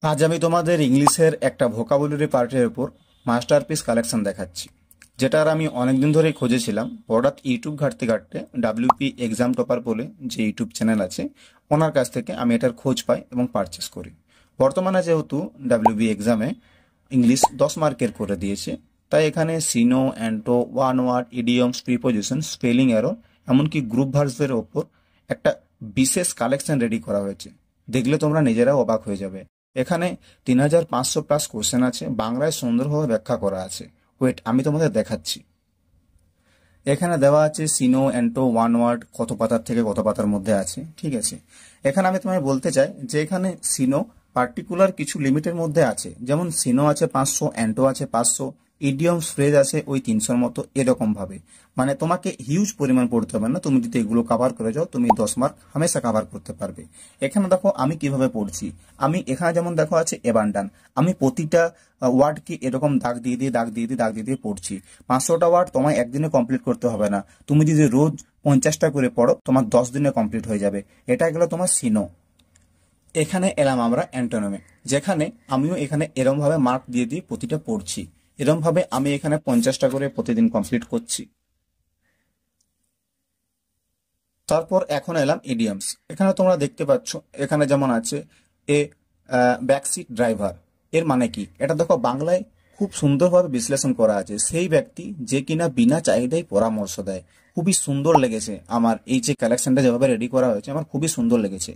আজ আমি তোমাদের ইংলিশের একটা ভোকাবুলারি পার্টের উপর মাস্টারপিস কালেকশন দেখাচ্ছি, যেটার আমি অনেকদিন ধরেই খুঁজেছিলাম। হঠাৎ ইউটিউব ঘাঁটতে ঘাঁটতে ডাব্লিউপি এক্সাম টপার বলে যে ইউটিউব চ্যানেল আছে, ওনার কাছ থেকে আমি এটার খোঁজ পাই এবং পারচেস করি। বর্তমানে যেহেতু ডাব্লিউবি এক্সামে ইংলিশ 10 মার্কের করে দিয়েছে, তাই এখানে syno, anto, one word, idioms, preposition, spelling error, এমনকি গ্রুপ ভার্সের ওপর একটা বিশেষ কালেকশন রেডি করা হয়েছে। দেখলে তোমরা নিজেরাও অবাক হয়ে যাবে। এখানে 3500+ কোশ্চেন আছে, বাংলায় সুন্দরভাবে ব্যাখ্যা করা আছে। ওয়েট, আমি তোমাদের দেখাচ্ছি। এখানে দেওয়া আছে সিনো, অ্যান্টো, ওয়ান ওয়ার্ড কত পাতার থেকে কত পাতার মধ্যে আছে, ঠিক আছে। এখানে আমি তোমায় বলতে চাই যে এখানে সিনো পার্টিকুলার কিছু লিমিটের মধ্যে আছে, যেমন সিনো আছে 500, অ্যান্টো আছে 500, ইডিয়মস ফ্রেজ আছে ওই 300-র মতো, এরকম ভাবে। মানে তোমাকে হিউজ পরিমাণ পড়তে হবে না, তুমি যদি এগুলো কভার করে যাও তুমি 10 মার্ক হামেশা কভার করতে পারবে। এখানে দেখো আমি কিভাবে পড়ছি। আমি এখানে যেমন দেখো আছে এবান্ডান, আমি প্রতিটা ওয়ার্ডকে এরকম দাগ দিয়ে দিয়ে দাগ দিয়ে দিয়ে দাগ দিয়ে দিয়ে পড়ছি। 500টা ওয়ার্ড তোমায় একদিনে কমপ্লিট করতে হবে না, তুমি যদি রোজ 50টা করে পড়ো তোমার 10 দিনে কমপ্লিট হয়ে যাবে। এটা গেলো তোমার সিনো। এখানে এলাম আমরা অ্যান্টোনিমে, যেখানে আমিও এখানে এরম ভাবে মার্ক দিয়ে দিয়ে প্রতিটা পড়ছি। এরম ভাবে আমি এখানে 50টা করে প্রতিদিন কমপ্লিট করছি। তারপর এখন এলাম ইডিয়মস। এখানে তোমরা দেখতে পাচ্ছ, এখানে যেমন আছে এ ব্যাকসিট ড্রাইভার। এর মানে কি এটা দেখো বাংলায় খুব সুন্দরভাবে বিশ্লেষণ করা আছে। সেই ব্যক্তি যে কিনা বিনা চাহিদায় পরামর্শ দেয়। খুবই সুন্দর লেগেছে আমার এই যে কালেকশনটা যেভাবে রেডি করা হয়েছে, আমার খুবই সুন্দর লেগেছে।